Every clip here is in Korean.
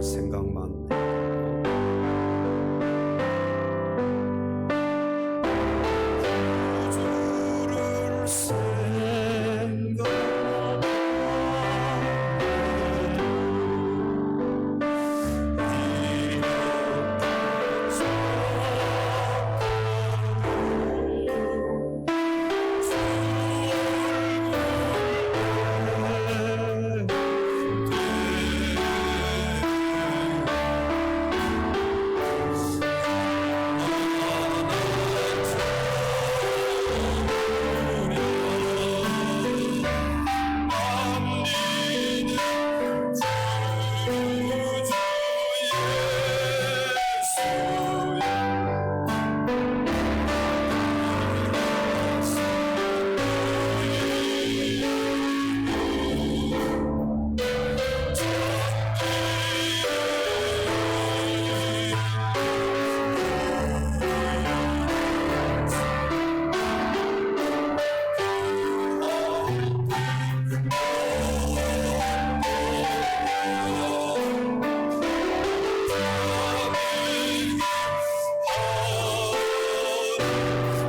생각만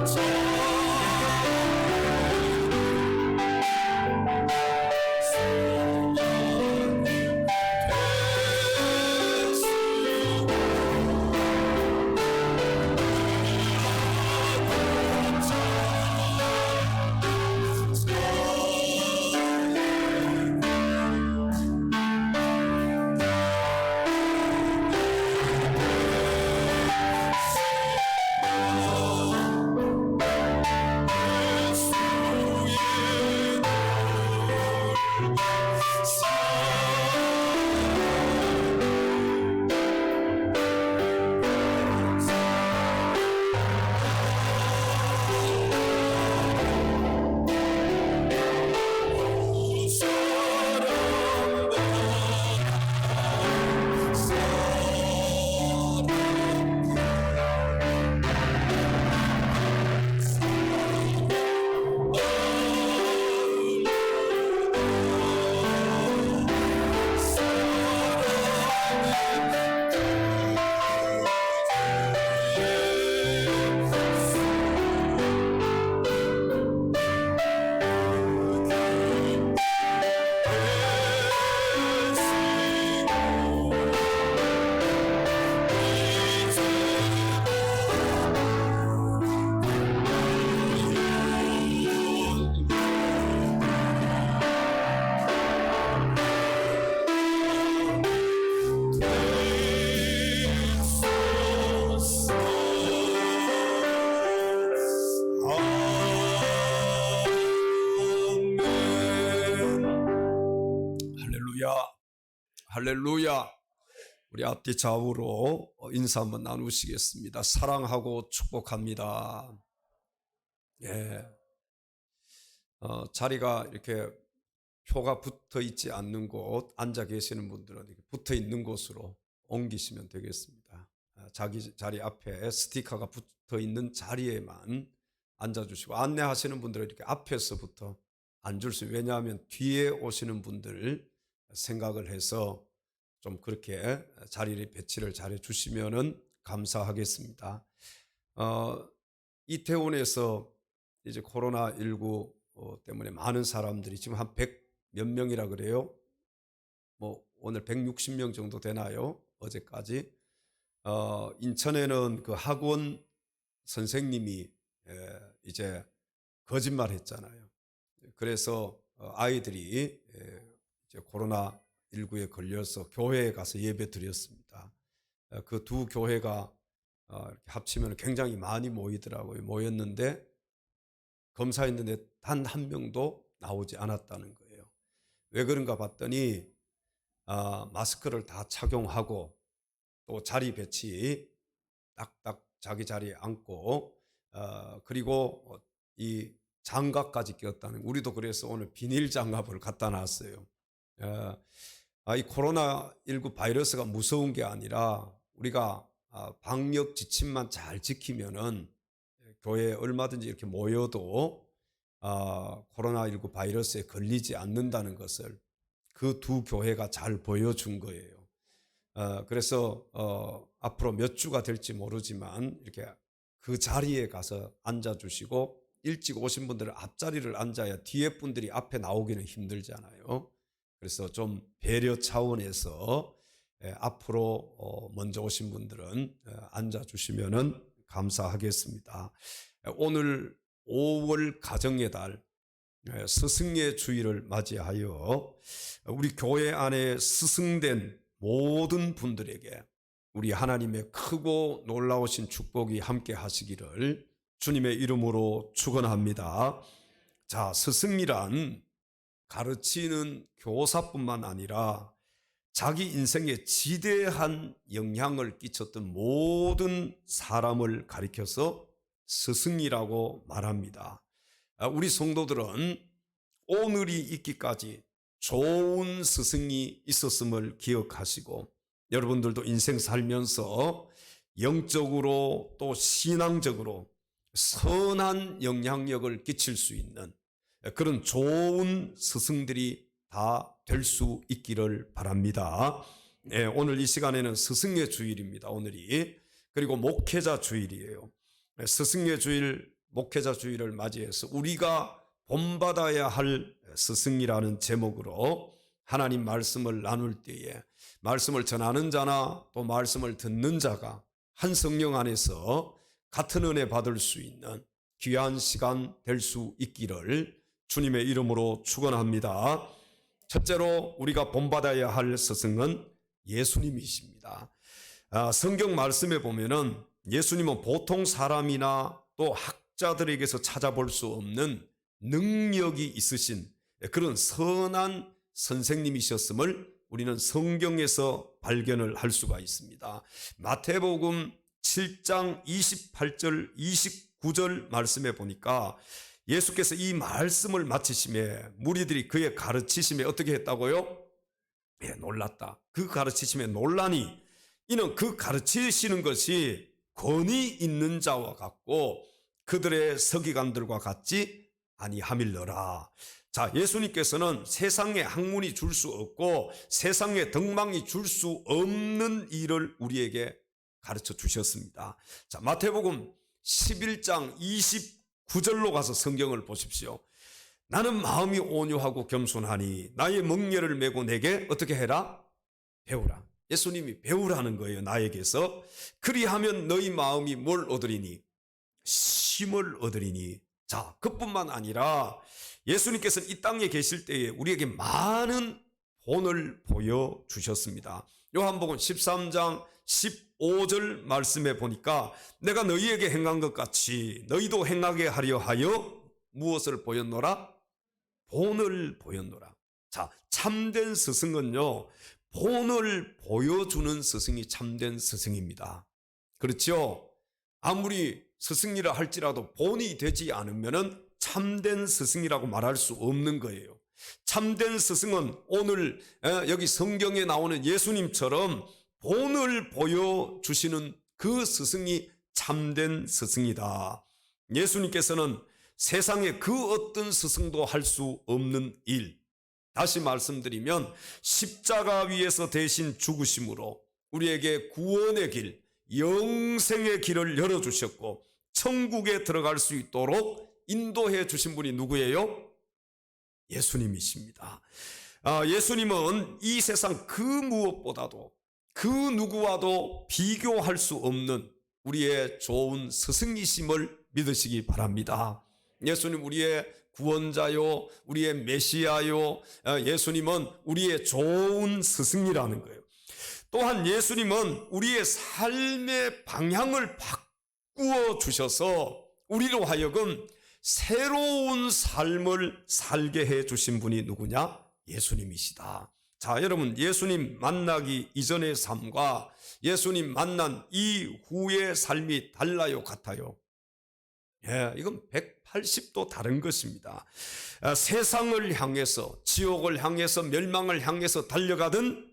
주를 할렐루야. 우리 앞뒤 좌우로 인사 한번 나누시겠습니다. 사랑하고 축복합니다. 예. 자리가 이렇게 표가 붙어 있지 않는 곳, 앉아 계시는 분들은 이렇게 붙어 있는 곳으로 옮기시면 되겠습니다. 자기 자리 앞에 스티커가 붙어 있는 자리에만 앉아주시고, 안내하시는 분들은 이렇게 앞에서부터 앉을 수, 왜냐하면 뒤에 오시는 분들 생각을 해서 좀 그렇게 자리를 배치를 잘 해주시면 감사하겠습니다. 이태원에서 이제 코로나19 때문에 많은 사람들이 지금 한 100 몇 명이라 그래요. 뭐 오늘 160명 정도 되나요? 어제까지. 인천에는 그 학원 선생님이 이제 거짓말 했잖아요. 그래서 아이들이 이제 코로나19에 걸려서 교회에 가서 예배 드렸습니다. 그 두 교회가 이렇게 합치면 굉장히 많이 모였는데 검사했는데 단 한 명도 나오지 않았다는 거예요. 왜 그런가 봤더니 마스크를 다 착용하고 또 자리 배치 딱딱 자기 자리에 앉고 그리고 이 장갑까지 꼈다는, 우리도 그래서 오늘 비닐 장갑을 갖다 놨어요. 이 코로나19 바이러스가 무서운 게 아니라 우리가 방역 지침만 잘 지키면은 교회에 얼마든지 이렇게 모여도 코로나19 바이러스에 걸리지 않는다는 것을 그 두 교회가 잘 보여준 거예요. 그래서 앞으로 몇 주가 될지 모르지만 이렇게 그 자리에 가서 앉아주시고, 일찍 오신 분들은 앞자리를 앉아야 뒤에 분들이 앞에 나오기는 힘들잖아요. 그래서 좀 배려 차원에서 앞으로 먼저 오신 분들은 앉아주시면 감사하겠습니다. 오늘 5월 가정의 달 스승의 주일을 맞이하여 우리 교회 안에 스승된 모든 분들에게 우리 하나님의 크고 놀라우신 축복이 함께 하시기를 주님의 이름으로 축원합니다. 자, 스승이란 가르치는 교사뿐만 아니라 자기 인생에 지대한 영향을 끼쳤던 모든 사람을 가리켜서 스승이라고 말합니다. 우리 성도들은 오늘이 있기까지 좋은 스승이 있었음을 기억하시고, 여러분들도 인생 살면서 영적으로 또 신앙적으로 선한 영향력을 끼칠 수 있는 그런 좋은 스승들이 다 될 수 있기를 바랍니다. 오늘 이 시간에는 스승의 주일입니다. 오늘이. 그리고 목회자 주일이에요. 스승의 주일, 목회자 주일을 맞이해서 우리가 본받아야 할 스승이라는 제목으로 하나님 말씀을 나눌 때에 말씀을 전하는 자나 또 말씀을 듣는 자가 한 성령 안에서 같은 은혜 받을 수 있는 귀한 시간 될 수 있기를 주님의 이름으로 축원합니다. 첫째로 우리가 본받아야 할 스승은 예수님이십니다. 성경 말씀에 보면은 예수님은 보통 사람이나 또 학자들에게서 찾아볼 수 없는 능력이 있으신 그런 선한 선생님이셨음을 우리는 성경에서 발견을 할 수가 있습니다. 마태복음 7장 28절 29절 말씀에 보니까 예수께서 이 말씀을 마치심에 무리들이 그의 가르치심에 어떻게 했다고요? 놀랐다. 그 가르치심에 놀라니 이는 그 가르치시는 것이 권위 있는 자와 같고 그들의 서기관들과 같지 아니함일러라. 자, 예수님께서는 세상에 학문이 줄 수 없고 세상에 덕망이 줄 수 없는 일을 우리에게 가르쳐 주셨습니다. 자, 마태복음 11장 29절로 가서 성경을 보십시오. 나는 마음이 온유하고 겸손하니 나의 멍에를 메고 내게 어떻게 해라? 배우라. 예수님이 배우라는 거예요. 나에게서. 그리하면 너희 마음이 뭘 얻으리니? 쉼을 얻으리니. 자, 그뿐만 아니라 예수님께서는 이 땅에 계실 때에 우리에게 많은 본을 보여주셨습니다. 요한복음 13장 15절 말씀에 보니까 내가 너희에게 행한 것 같이 너희도 행하게 하려 하여 무엇을 보였노라? 본을 보였노라. 자, 참된 스승은요, 본을 보여주는 스승이 참된 스승입니다. 그렇죠? 아무리 스승이라 할지라도 본이 되지 않으면은 참된 스승이라고 말할 수 없는 거예요. 참된 스승은 오늘 여기 성경에 나오는 예수님처럼 본을 보여주시는 그 스승이 참된 스승이다. 예수님께서는 세상에 그 어떤 스승도 할 수 없는 일, 다시 말씀드리면 십자가 위에서 대신 죽으심으로 우리에게 구원의 길, 영생의 길을 열어주셨고 천국에 들어갈 수 있도록 인도해 주신 분이 누구예요? 예수님이십니다. 예수님은 이 세상 그 무엇보다도 그 누구와도 비교할 수 없는 우리의 좋은 스승이심을 믿으시기 바랍니다. 예수님 우리의 구원자요, 우리의 메시아요, 예수님은 우리의 좋은 스승이라는 거예요. 또한 예수님은 우리의 삶의 방향을 바꾸어 주셔서 우리로 하여금 새로운 삶을 살게 해 주신 분이 누구냐? 예수님이시다. 자, 여러분, 예수님 만나기 이전의 삶과 예수님 만난 이후의 삶이 달라요, 같아요? 이건 180도 다른 것입니다. 세상을 향해서, 지옥을 향해서, 멸망을 향해서 달려가던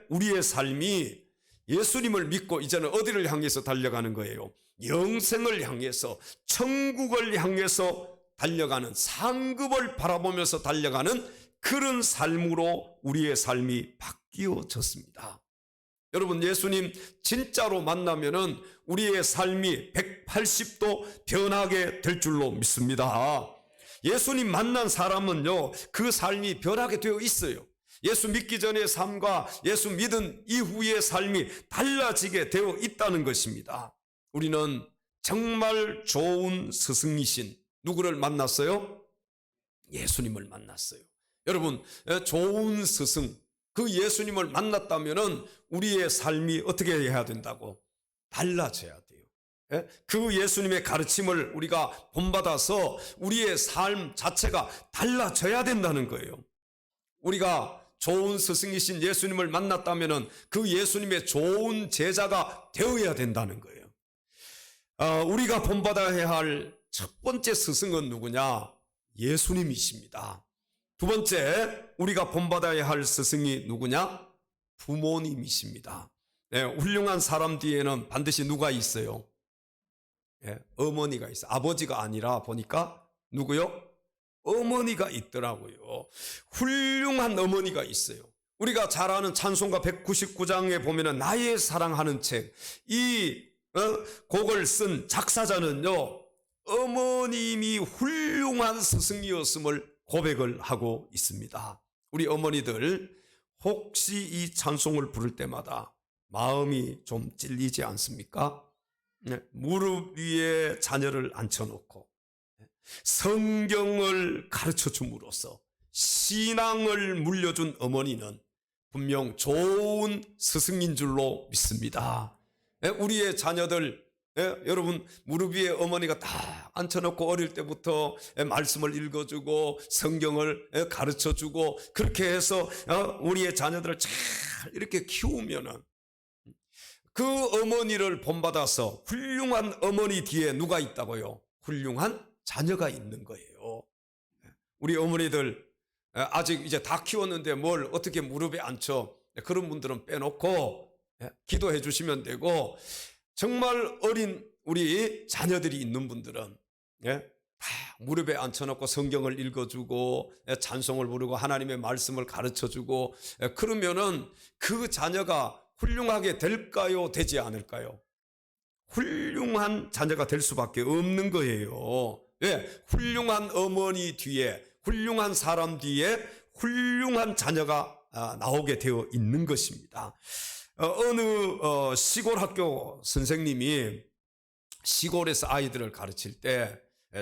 우리의 삶이 예수님을 믿고 이제는 어디를 향해서 달려가는 거예요? 영생을 향해서, 천국을 향해서 달려가는, 상급을 바라보면서 달려가는 그런 삶으로 우리의 삶이 바뀌어졌습니다. 여러분, 예수님 진짜로 만나면은 우리의 삶이 180도 변하게 될 줄로 믿습니다. 예수님 만난 사람은요, 그 삶이 변하게 되어 있어요. 예수 믿기 전의 삶과 예수 믿은 이후의 삶이 달라지게 되어 있다는 것입니다. 우리는 정말 좋은 스승이신 누구를 만났어요? 예수님을 만났어요. 여러분, 좋은 스승, 그 예수님을 만났다면은 우리의 삶이 어떻게 해야 된다고? 달라져야 돼요. 그 예수님의 가르침을 우리가 본받아서 우리의 삶 자체가 달라져야 된다는 거예요. 우리가 좋은 스승이신 예수님을 만났다면은 그 예수님의 좋은 제자가 되어야 된다는 거예요. 우리가 본받아야 할 첫 번째 스승은 누구냐? 예수님이십니다. 두 번째, 우리가 본받아야 할 스승이 누구냐? 부모님이십니다. 훌륭한 사람 뒤에는 반드시 누가 있어요? 어머니가 있어요. 아버지가 아니라 보니까 누구요? 어머니가 있더라고요. 훌륭한 어머니가 있어요. 우리가 잘 아는 찬송가 199장에 보면은 나의 사랑하는 책, 이 곡을 쓴 작사자는요, 어머님이 훌륭한 스승이었음을 고백을 하고 있습니다. 우리 어머니들 혹시 이 찬송을 부를 때마다 마음이 좀 찔리지 않습니까? 무릎 위에 자녀를 앉혀놓고 성경을 가르쳐 줌으로써 신앙을 물려준 어머니는 분명 좋은 스승인 줄로 믿습니다. 우리의 자녀들, 여러분, 무릎 위에 어머니가 딱 앉혀놓고 어릴 때부터 말씀을 읽어주고 성경을 가르쳐주고 그렇게 해서 우리의 자녀들을 잘 이렇게 키우면은 그 어머니를 본받아서 훌륭한 어머니 뒤에 누가 있다고요? 훌륭한 자녀가 있는 거예요. 우리 어머니들 아직 이제 다 키웠는데 뭘 어떻게 무릎에 앉혀? 그런 분들은 빼놓고 기도해 주시면 되고, 정말 어린 우리 자녀들이 있는 분들은 다 무릎에 앉혀놓고 성경을 읽어주고 찬송을 부르고 하나님의 말씀을 가르쳐주고 그러면은 그 자녀가 훌륭하게 될까요? 되지 않을까요? 훌륭한 자녀가 될 수밖에 없는 거예요. 훌륭한 어머니 뒤에, 훌륭한 사람 뒤에 훌륭한 자녀가 나오게 되어 있는 것입니다. 어느 시골 학교 선생님이 시골에서 아이들을 가르칠 때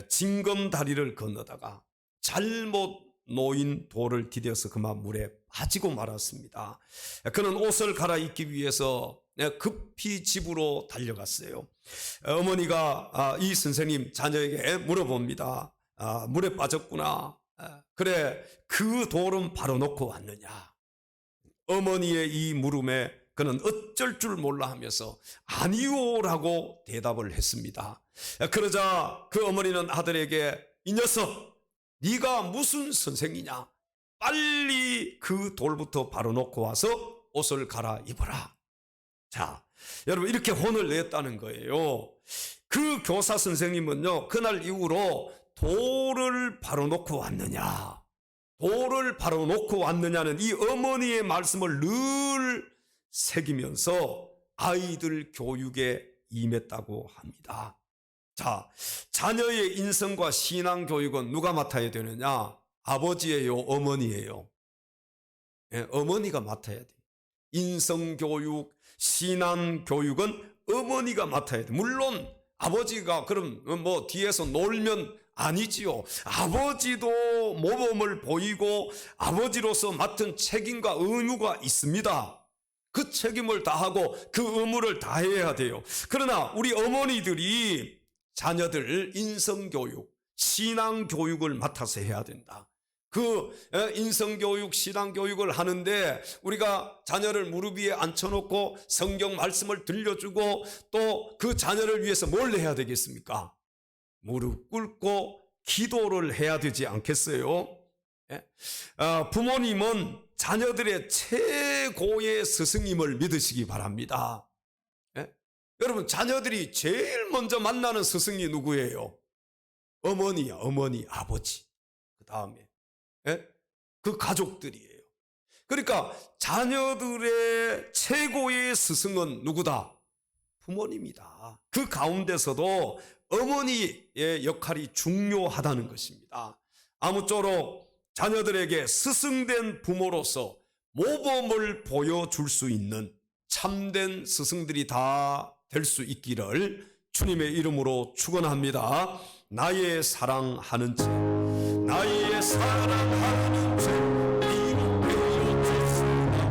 징검다리를 건너다가 잘못 놓인 돌을 디뎌서 그만 물에 빠지고 말았습니다. 그는 옷을 갈아입기 위해서 급히 집으로 달려갔어요. 어머니가 이 선생님 자녀에게 물어봅니다. 물에 빠졌구나. 그래, 그 돌은 바로 놓고 왔느냐? 어머니의 이 물음에 그는 어쩔 줄 몰라 하면서 아니요라고 대답을 했습니다. 그러자 그 어머니는 아들에게, 이 녀석, 네가 무슨 선생이냐? 빨리 그 돌부터 바로 놓고 와서 옷을 갈아입어라. 자, 여러분, 이렇게 혼을 냈다는 거예요. 그 교사 선생님은요, 그날 이후로 돌을 바로 놓고 왔느냐, 돌을 바로 놓고 왔느냐는 이 어머니의 말씀을 늘 새기면서 아이들 교육에 임했다고 합니다. 자, 자녀의 인성과 신앙 교육은 누가 맡아야 되느냐? 아버지예요, 어머니예요? 어머니가 맡아야 돼요. 인성 교육, 신앙 교육은 어머니가 맡아야 돼요. 물론 아버지가 그럼 뭐 뒤에서 놀면 아니지요. 아버지도 모범을 보이고 아버지로서 맡은 책임과 의무가 있습니다. 그 책임을 다하고 그 의무를 다해야 돼요. 그러나 우리 어머니들이 자녀들 인성교육, 신앙교육을 맡아서 해야 된다. 그 인성교육, 신앙교육을 하는데 우리가 자녀를 무릎 위에 앉혀놓고 성경 말씀을 들려주고 또 그 자녀를 위해서 뭘 해야 되겠습니까? 무릎 꿇고 기도를 해야 되지 않겠어요? 부모님은 자녀들의 최고의 스승임을 믿으시기 바랍니다. 여러분, 자녀들이 제일 먼저 만나는 스승이 누구예요? 어머니야, 어머니, 아버지. 그 다음에 그 가족들이에요. 그러니까 자녀들의 최고의 스승은 누구다? 부모님이다. 그 가운데서도 어머니의 역할이 중요하다는 것입니다. 아무쪼록 자녀들에게 스승된 부모로서 모범을 보여줄 수 있는 참된 스승들이 다 될 수 있기를 주님의 이름으로 축원합니다. 나의 사랑하는 자, 나의 사랑하는 자, 이로 되어졌습니다.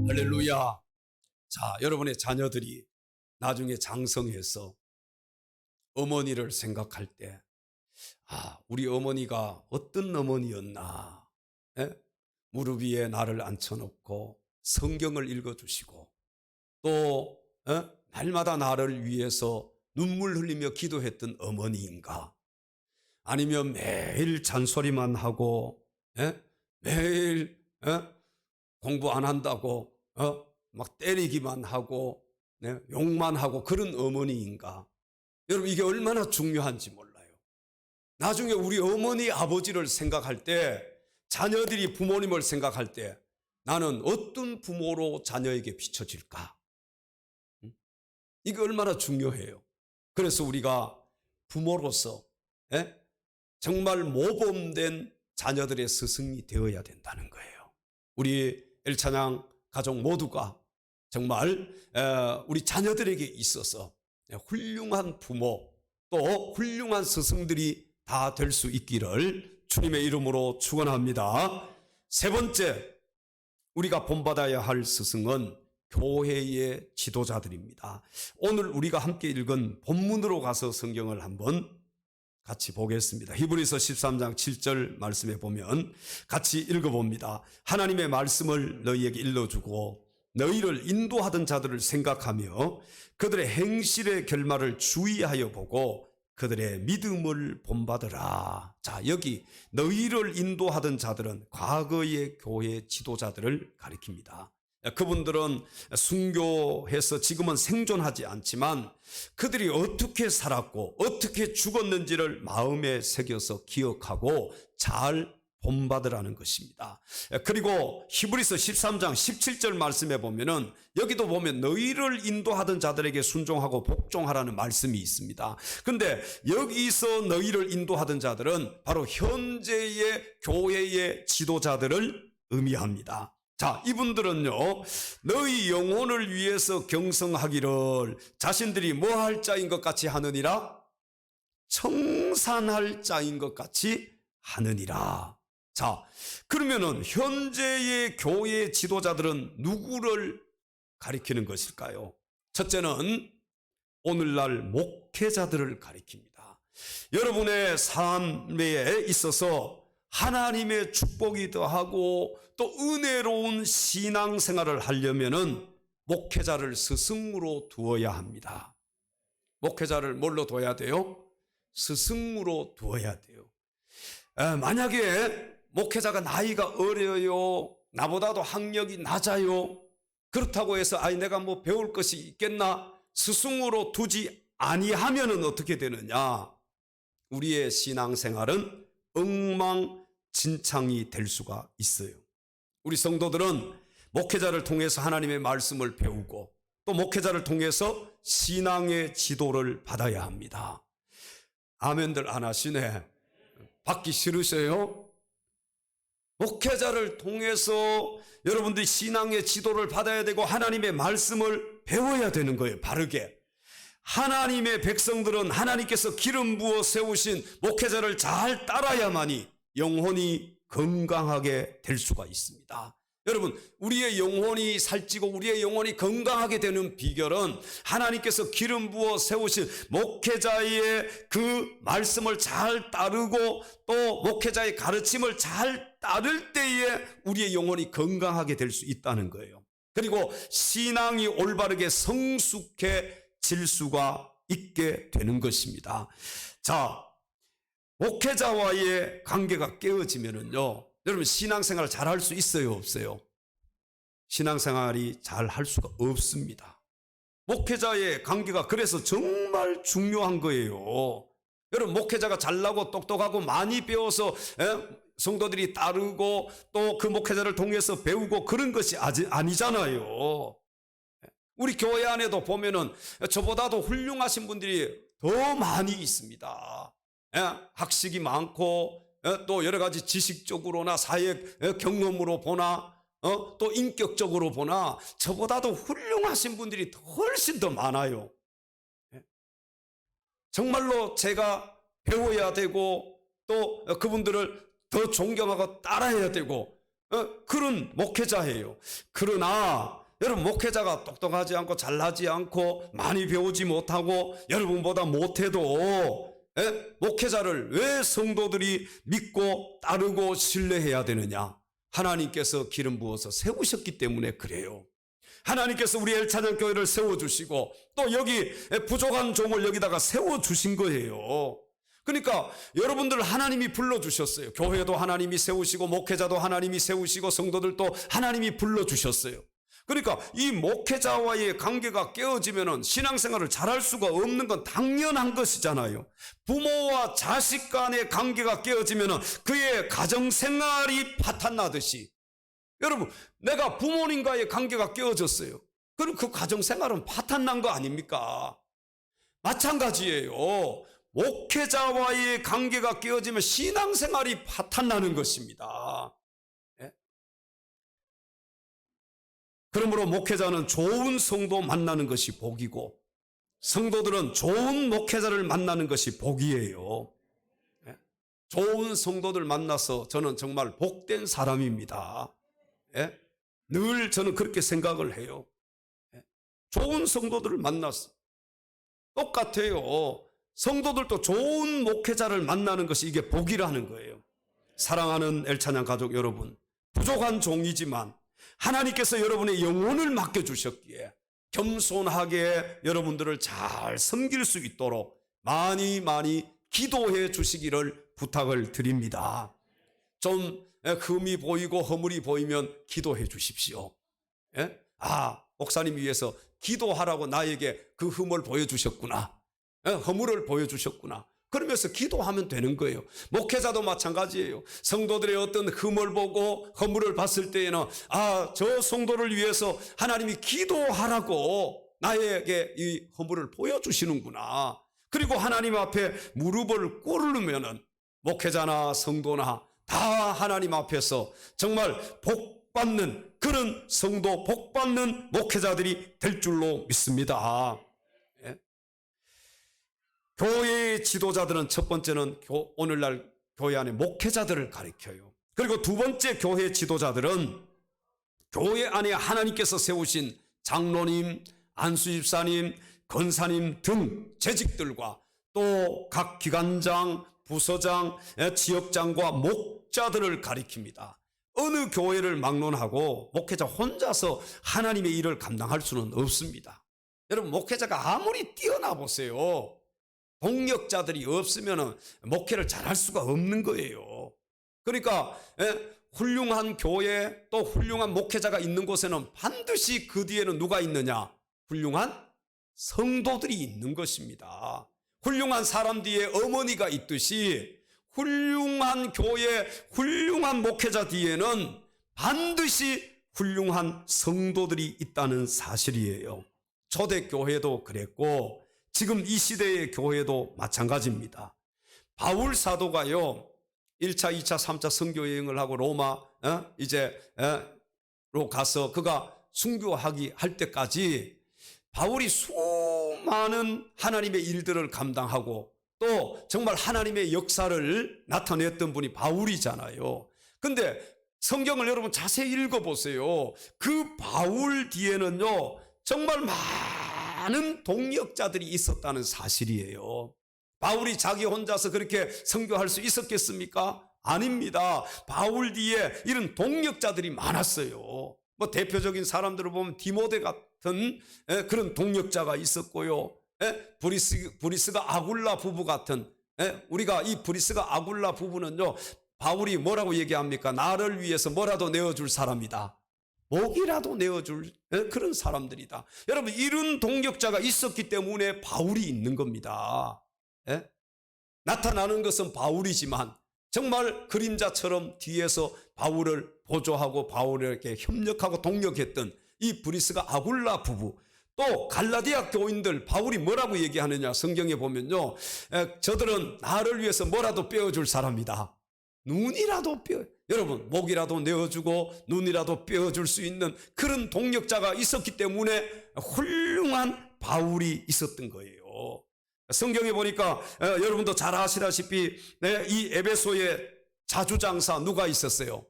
할렐루야. 자, 여러분의 자녀들이 나중에 장성해서 어머니를 생각할 때, 우리 어머니가 어떤 어머니였나? 무릎 위에 나를 앉혀놓고 성경을 읽어주시고 또 날마다 나를 위해서 눈물 흘리며 기도했던 어머니인가? 아니면 매일 잔소리만 하고 매일 공부 안 한다고 막 때리기만 하고 욕만 하고 그런 어머니인가? 여러분, 이게 얼마나 중요한지 몰라요. 나중에 우리 어머니 아버지를 생각할 때, 자녀들이 부모님을 생각할 때 나는 어떤 부모로 자녀에게 비춰질까? 이게 얼마나 중요해요. 그래서 우리가 부모로서 정말 모범된 자녀들의 스승이 되어야 된다는 거예요. 우리 엘찬양 가족 모두가 정말 우리 자녀들에게 있어서 훌륭한 부모 또 훌륭한 스승들이 다 될 수 있기를 주님의 이름으로 축원합니다. 세 번째, 우리가 본받아야 할 스승은 교회의 지도자들입니다. 오늘 우리가 함께 읽은 본문으로 가서 성경을 한번 같이 보겠습니다. 히브리서 13장 7절 말씀에 보면 같이 읽어봅니다. 하나님의 말씀을 너희에게 일러주고 너희를 인도하던 자들을 생각하며 그들의 행실의 결말을 주의하여 보고 그들의 믿음을 본받으라. 자, 여기 너희를 인도하던 자들은 과거의 교회 지도자들을 가리킵니다. 그분들은 순교해서 지금은 생존하지 않지만 그들이 어떻게 살았고 어떻게 죽었는지를 마음에 새겨서 기억하고 잘 본받으라는 것입니다. 그리고 히브리서 13장 17절 말씀에 보면은 여기도 보면 너희를 인도하던 자들에게 순종하고 복종하라는 말씀이 있습니다. 근데 여기서 너희를 인도하던 자들은 바로 현재의 교회의 지도자들을 의미합니다. 자, 이분들은요, 너희 영혼을 위해서 경성하기를 자신들이 뭐 할 자인 것 같이 하느니라? 청산할 자인 것 같이 하느니라. 자, 그러면은 현재의 교회 지도자들은 누구를 가리키는 것일까요? 첫째는 오늘날 목회자들을 가리킵니다. 여러분의 삶에 있어서 하나님의 축복이 더하고 또 은혜로운 신앙생활을 하려면은 목회자를 스승으로 두어야 합니다. 목회자를 뭘로 둬야 돼요? 스승으로 두어야 돼요. 만약에 목회자가 나이가 어려요, 나보다도 학력이 낮아요, 그렇다고 해서 내가 뭐 배울 것이 있겠나, 스승으로 두지 아니하면은 어떻게 되느냐? 우리의 신앙생활은 엉망진창이 될 수가 있어요. 우리 성도들은 목회자를 통해서 하나님의 말씀을 배우고 또 목회자를 통해서 신앙의 지도를 받아야 합니다. 아멘들 안 하시네. 받기 싫으세요? 목회자를 통해서 여러분들이 신앙의 지도를 받아야 되고 하나님의 말씀을 배워야 되는 거예요. 바르게. 하나님의 백성들은 하나님께서 기름 부어 세우신 목회자를 잘 따라야만이 영혼이 건강하게 될 수가 있습니다. 여러분, 우리의 영혼이 살찌고 우리의 영혼이 건강하게 되는 비결은 하나님께서 기름 부어 세우신 목회자의 그 말씀을 잘 따르고 또 목회자의 가르침을 잘 따를 때에 우리의 영혼이 건강하게 될 수 있다는 거예요. 그리고 신앙이 올바르게 성숙해질 수가 있게 되는 것입니다. 자, 목회자와의 관계가 깨어지면은요, 여러분 신앙생활을 잘 할 수 있어요, 없어요? 신앙생활이 잘 할 수가 없습니다. 목회자의 관계가 그래서 정말 중요한 거예요. 여러분 목회자가 잘나고 똑똑하고 많이 배워서 성도들이 따르고 또 그 목회자를 통해서 배우고 그런 것이 아니잖아요. 우리 교회 안에도 보면은 저보다도 훌륭하신 분들이 더 많이 있습니다. 학식이 많고 또 여러 가지 지식적으로나 사회 경험으로 보나 또 인격적으로 보나 저보다도 훌륭하신 분들이 훨씬 더 많아요. 정말로 제가 배워야 되고 또 그분들을 더 존경하고 따라야 되고 그런 목회자예요. 그러나 여러분 목회자가 똑똑하지 않고 잘나지 않고 많이 배우지 못하고 여러분보다 못해도 목회자를 왜 성도들이 믿고 따르고 신뢰해야 되느냐? 하나님께서 기름 부어서 세우셨기 때문에 그래요. 하나님께서 우리 엘찬양교회를 세워주시고 또 여기 부족한 종을 여기다가 세워주신 거예요. 그러니까 여러분들 하나님이 불러주셨어요. 교회도 하나님이 세우시고 목회자도 하나님이 세우시고 성도들도 하나님이 불러주셨어요. 그러니까 이 목회자와의 관계가 깨어지면은 신앙생활을 잘할 수가 없는 건 당연한 것이잖아요. 부모와 자식 간의 관계가 깨어지면은 그의 가정생활이 파탄나듯이 여러분 내가 부모님과의 관계가 깨어졌어요. 그럼 그 가정생활은 파탄난 거 아닙니까? 마찬가지예요. 목회자와의 관계가 깨어지면 신앙생활이 파탄나는 것입니다. 그러므로 목회자는 좋은 성도 만나는 것이 복이고 성도들은 좋은 목회자를 만나는 것이 복이에요. 좋은 성도들 만나서 저는 정말 복된 사람입니다. 늘 저는 그렇게 생각을 해요. 좋은 성도들을 만나서 똑같아요. 성도들도 좋은 목회자를 만나는 것이 이게 복이라는 거예요. 사랑하는 엘찬양 가족 여러분, 부족한 종이지만 하나님께서 여러분의 영혼을 맡겨주셨기에 겸손하게 여러분들을 잘 섬길 수 있도록 많이 많이 기도해 주시기를 부탁을 드립니다. 좀 흠이 보이고 허물이 보이면 기도해 주십시오. 예? 아, 목사님 위해서 기도하라고 나에게 그 흠을 보여주셨구나. 예? 허물을 보여주셨구나. 그러면서 기도하면 되는 거예요. 목회자도 마찬가지예요. 성도들의 어떤 흠을 보고 허물을 봤을 때에는 아, 저 성도를 위해서 하나님이 기도하라고 나에게 이 허물을 보여주시는구나. 그리고 하나님 앞에 무릎을 꿇으면은 목회자나 성도나 다 하나님 앞에서 정말 복받는 그런 성도, 복받는 목회자들이 될 줄로 믿습니다. 예? 교회의 지도자들은 첫 번째는 오늘날 교회 안에 목회자들을 가리켜요. 그리고 두 번째 교회 지도자들은 교회 안에 하나님께서 세우신 장로님, 안수집사님, 권사님 등 재직들과 또 각 기관장, 부서장, 지역장과 목자들을 가리킵니다. 어느 교회를 막론하고 목회자 혼자서 하나님의 일을 감당할 수는 없습니다. 여러분, 목회자가 아무리 뛰어나 보세요. 동력자들이 없으면 목회를 잘할 수가 없는 거예요. 그러니까 훌륭한 교회 또 훌륭한 목회자가 있는 곳에는 반드시 그 뒤에는 누가 있느냐? 훌륭한 성도들이 있는 것입니다. 훌륭한 사람 뒤에 어머니가 있듯이 훌륭한 교회, 훌륭한 목회자 뒤에는 반드시 훌륭한 성도들이 있다는 사실이에요. 초대교회도 그랬고 지금 이 시대의 교회도 마찬가지입니다. 바울 사도가요 1차, 2차, 3차 선교여행을 하고 로마 로 가서 그가 순교하기 할 때까지 바울이 수많은 하나님의 일들을 감당하고 또 정말 하나님의 역사를 나타냈던 분이 바울이잖아요. 근데 성경을 여러분 자세히 읽어보세요. 그 바울 뒤에는요 정말 많은 동역자들이 있었다는 사실이에요. 바울이 자기 혼자서 그렇게 선교할 수 있었겠습니까? 아닙니다. 바울 뒤에 이런 동역자들이 많았어요. 뭐 대표적인 사람들을 보면 디모데 같은 그런 동역자가 있었고요. 브리스가 아굴라 부부 같은 우리가 이 브리스가 아굴라 부부는요 바울이 뭐라고 얘기합니까? 나를 위해서 뭐라도 내어줄 사람이다. 목이라도 내어줄 그런 사람들이다. 여러분 이런 동역자가 있었기 때문에 바울이 있는 겁니다. 나타나는 것은 바울이지만 정말 그림자처럼 뒤에서 바울을 보조하고 바울에게 협력하고 동력했던 이 브리스가 아굴라 부부 또 갈라디아 교인들 바울이 뭐라고 얘기하느냐 성경에 보면요 저들은 나를 위해서 뭐라도 빼어줄 사람이다. 눈이라도 여러분 목이라도 내어주고 눈이라도 빼어줄 수 있는 그런 동력자가 있었기 때문에 훌륭한 바울이 있었던 거예요. 성경에 보니까 여러분도 잘 아시다시피 이 에베소의 자주장사 누가 있었어요?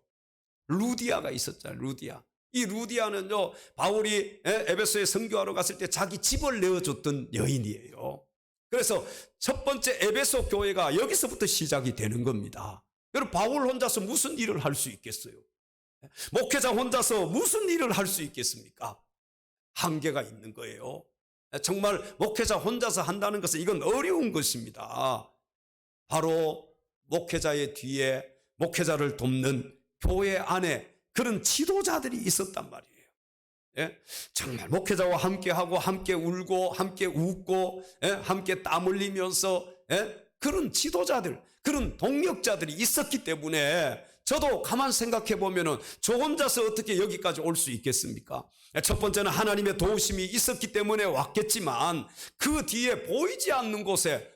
루디아가 있었잖아요. 루디아. 이 루디아는요 바울이 에베소에 선교하러 갔을 때 자기 집을 내어줬던 여인이에요. 그래서 첫 번째 에베소 교회가 여기서부터 시작이 되는 겁니다. 여러분 바울 혼자서 무슨 일을 할 수 있겠어요? 목회자 혼자서 무슨 일을 할 수 있겠습니까? 한계가 있는 거예요. 정말 목회자 혼자서 한다는 것은 이건 어려운 것입니다. 바로 목회자의 뒤에 목회자를 돕는 교회 안에 그런 지도자들이 있었단 말이에요. 정말 목회자와 함께하고 함께 울고 함께 웃고 함께 땀 흘리면서 그런 지도자들 그런 동력자들이 있었기 때문에 저도 가만 생각해 보면은 저 혼자서 어떻게 여기까지 올 수 있겠습니까? 첫 번째는 하나님의 도우심이 있었기 때문에 왔겠지만 그 뒤에 보이지 않는 곳에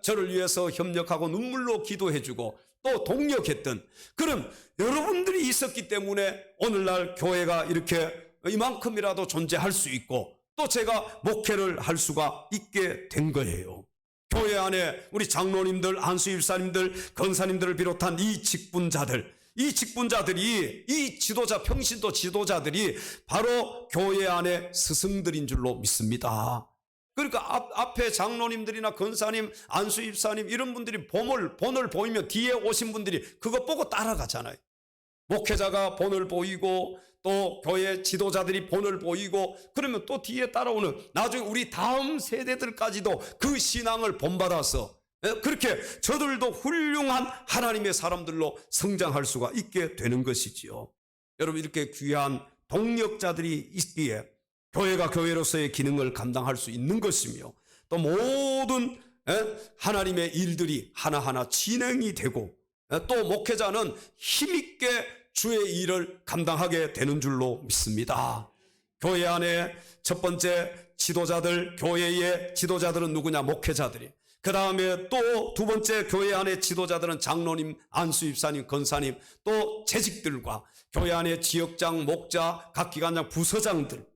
저를 위해서 협력하고 눈물로 기도해주고 또 동력했던 그런 여러분들이 있었기 때문에 오늘날 교회가 이렇게 이만큼이라도 존재할 수 있고 또 제가 목회를 할 수가 있게 된 거예요. 교회 안에 우리 장로님들, 안수집사님들, 권사님들을 비롯한 이 직분자들이 이 지도자, 평신도 지도자들이 바로 교회 안에 스승들인 줄로 믿습니다. 그러니까 앞에 장로님들이나 권사님, 안수집사님 이런 분들이 본을 보이면 뒤에 오신 분들이 그거 보고 따라가잖아요. 목회자가 본을 보이고 또 교회 지도자들이 본을 보이고 그러면 또 뒤에 따라오는 나중에 우리 다음 세대들까지도 그 신앙을 본받아서 그렇게 저들도 훌륭한 하나님의 사람들로 성장할 수가 있게 되는 것이지요. 여러분, 이렇게 귀한 동력자들이 있기에 교회가 교회로서의 기능을 감당할 수 있는 것이며 또 모든 하나님의 일들이 하나하나 진행이 되고 또 목회자는 힘있게 주의 일을 감당하게 되는 줄로 믿습니다. 교회 안에 첫 번째 지도자들, 교회의 지도자들은 누구냐? 목회자들이. 그 다음에 또 두 번째 교회 안에 지도자들은 장로님, 안수집사님, 권사님, 또 재직들과 교회 안에 지역장, 목자, 각 기관장, 부서장들,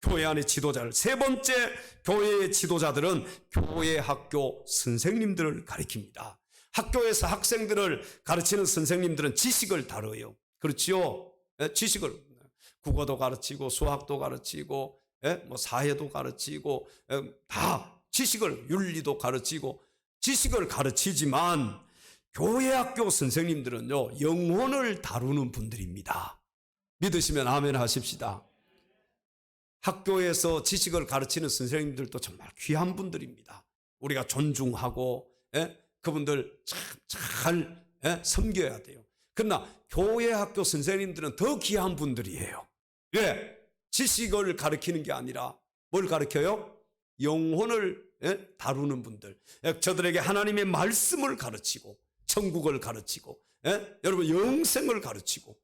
교회 안의 지도자를. 세 번째 교회의 지도자들은 교회 학교 선생님들을 가리킵니다. 학교에서 학생들을 가르치는 선생님들은 지식을 다뤄요. 그렇지요? 지식을, 국어도 가르치고 수학도 가르치고 뭐 사회도 가르치고 다 지식을, 윤리도 가르치고 지식을 가르치지만 교회 학교 선생님들은요, 영혼을 다루는 분들입니다. 믿으시면 아멘 하십시다. 학교에서 지식을 가르치는 선생님들도 정말 귀한 분들입니다. 우리가 존중하고 그분들 잘 섬겨야 돼요. 그러나 교회 학교 선생님들은 더 귀한 분들이에요. 왜? 지식을 가르치는 게 아니라 뭘 가르쳐요? 영혼을 다루는 분들. 저들에게 하나님의 말씀을 가르치고 천국을 가르치고 여러분 영생을 가르치고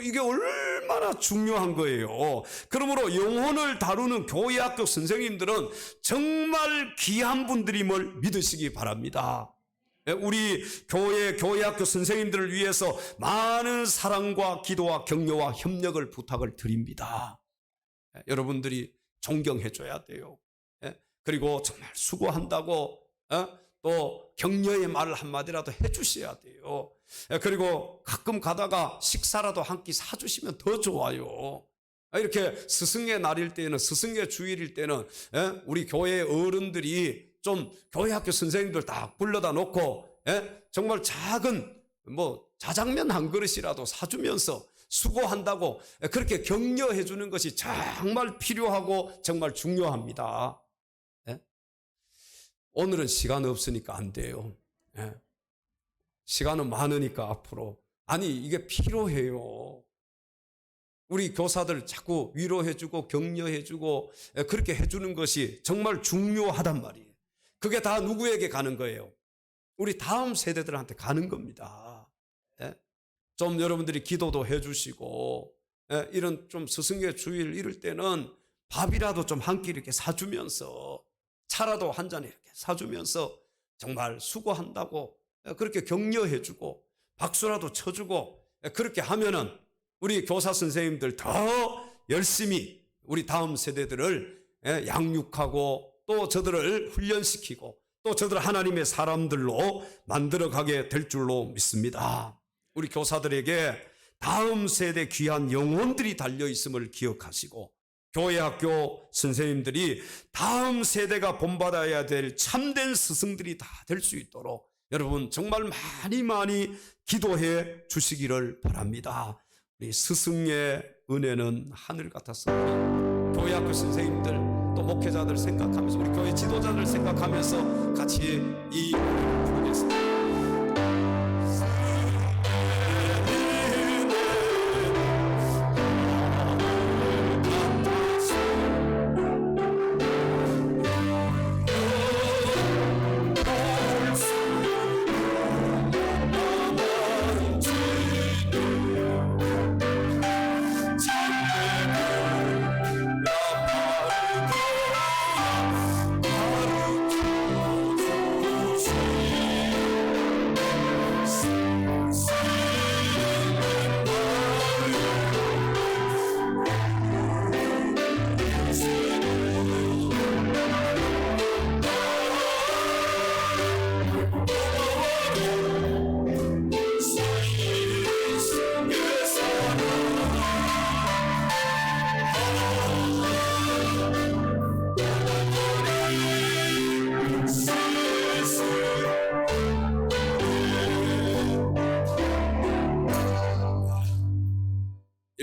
이게 얼마나 중요한 거예요. 그러므로 영혼을 다루는 교회 학교 선생님들은 정말 귀한 분들임을 믿으시기 바랍니다. 우리 교회 학교 선생님들을 위해서 많은 사랑과 기도와 격려와 협력을 부탁을 드립니다. 여러분들이 존경해 줘야 돼요. 그리고 정말 수고한다고 또 격려의 말 한마디라도 해 주셔야 돼요. 그리고 가끔 가다가 식사라도 한 끼 사주시면 더 좋아요. 이렇게 스승의 날일 때는, 스승의 주일일 때는 우리 교회 어른들이 좀 교회 학교 선생님들 딱 불러다 놓고 정말 작은 뭐 자장면 한 그릇이라도 사주면서 수고한다고 그렇게 격려해 주는 것이 정말 필요하고 정말 중요합니다. 오늘은 시간 없으니까 안 돼요. 시간은 많으니까 앞으로. 아니, 이게 필요해요. 우리 교사들 자꾸 위로해주고 격려해주고 그렇게 해주는 것이 정말 중요하단 말이에요. 그게 다 누구에게 가는 거예요? 우리 다음 세대들한테 가는 겁니다. 좀 여러분들이 기도도 해주시고 이런 좀 스승의 주일 이럴 때는 밥이라도 좀 한 끼 이렇게 사주면서 차라도 한 잔 이렇게 사주면서 정말 수고한다고 그렇게 격려해주고 박수라도 쳐주고 그렇게 하면은 우리 교사 선생님들 더 열심히 우리 다음 세대들을 양육하고 또 저들을 훈련시키고 또 저들을 하나님의 사람들로 만들어가게 될 줄로 믿습니다. 우리 교사들에게 다음 세대 귀한 영혼들이 달려있음을 기억하시고 교회 학교 선생님들이 다음 세대가 본받아야 될 참된 스승들이 다 될 수 있도록 여러분 정말 많이 기도해 주시기를 바랍니다. 우리 스승의 은혜는 하늘 같았습니다. 교회 학교 선생님들 또 목회자들 생각하면서 우리 교회 지도자들 생각하면서 같이 이 노래를 부르겠습니다.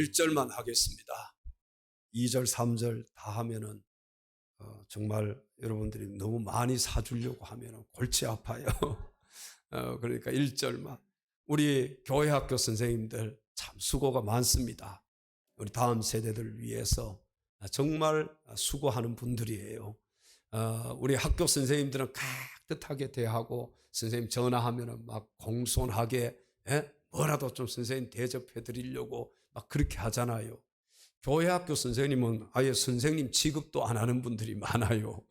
1절만 하겠습니다. 2절, 3절 다 하면은 정말 여러분들이 너무 많이 사주려고 하면은 골치 아파요. 그러니까 1절만. 우리 교회 학교 선생님들 참 수고가 많습니다. 우리 다음 세대들을 위해서 정말 수고하는 분들이에요. 우리 학교 선생님들은 깍듯하게 대하고 선생님 전화하면은 막 공손하게 뭐라도 좀 선생님 대접해 드리려고 막 그렇게 하잖아요. 교회 학교 선생님은 아예 선생님 취급도 안 하는 분들이 많아요.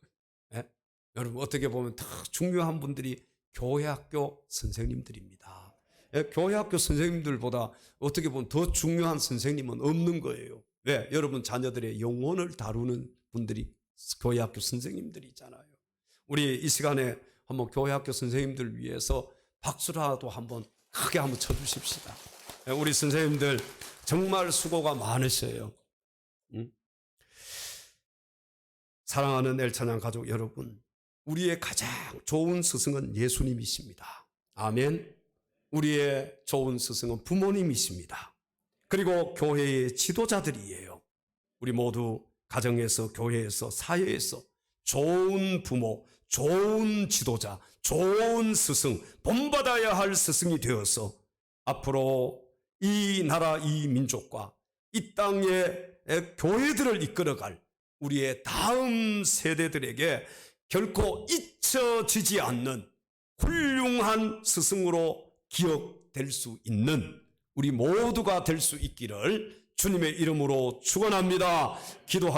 여러분 어떻게 보면 더 중요한 분들이 교회 학교 선생님들입니다. 교회 학교 선생님들보다 어떻게 보면 더 중요한 선생님은 없는 거예요. 왜? 여러분 자녀들의 영혼을 다루는 분들이 교회 학교 선생님들이잖아요. 우리 이 시간에 한번 교회 학교 선생님들 위해서 박수라도 한번 크게 한번 쳐주십시다. 우리 선생님들 정말 수고가 많으셔요. 사랑하는 엘찬양 가족 여러분, 우리의 가장 좋은 스승은 예수님이십니다. 아멘. 우리의 좋은 스승은 부모님이십니다. 그리고 교회의 지도자들이에요. 우리 모두 가정에서, 교회에서, 사회에서 좋은 부모, 좋은 지도자, 좋은 스승, 본받아야 할 스승이 되어서 앞으로 이 나라, 이 민족과 이 땅의 교회들을 이끌어갈 우리의 다음 세대들에게 결코 잊혀지지 않는 훌륭한 스승으로 기억될 수 있는 우리 모두가 될 수 있기를 주님의 이름으로 축원합니다. 기도합니다.